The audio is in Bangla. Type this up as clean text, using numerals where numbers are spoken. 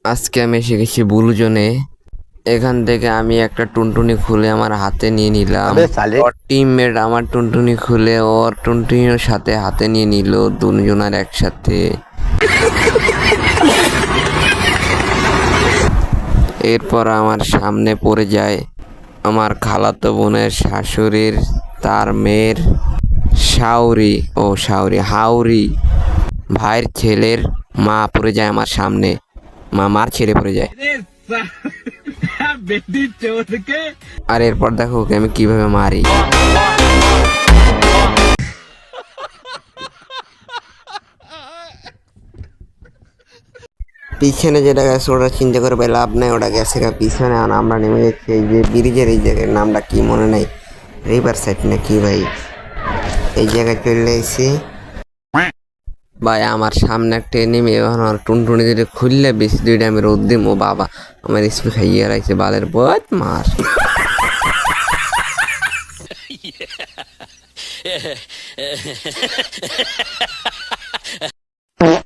আজকে আমি এসে গেছি বুলুজনে। এখান থেকে আমি একটা টুনটুনি খুলে আমার হাতে নিয়ে নিলাম। ওর টিমমেট আমার টুনটুনি খুলে ওর টুনটুনির সাথে হাতে নিয়ে নিল, দুজনের একসাথে। এরপর আমার সামনে পড়ে যায় আমার খালাতো বোনের শাশুড়ির তার মেয়ের হাউরি ভাইয়ের ছেলের মা পড়ে যায় আমার সামনে। মার ছেড়ে পড়ে যায়। আর এরপর দেখো ওকে আমি কিভাবে মারি। পিছনে যেটা গেছে ওটা চিন্তা করে পাই লাভ নাই, ওটা গেছে পিছনে। আর আমরা নেমে যাচ্ছি এই যে ব্রিজের এই জায়গার নামটা কি মনে নাই, রিভার সাইড না কি ভাই, এই জায়গায় চলে এসেছি ভাই। আমার সামনে একটা নেমে এখন আমার টুনটুনি যেটা খুললে বেশি দুইটা আমি রোদ দিম। ও বাবা, আমার স্পি খাইয়ে রাখছে বালের বত মার।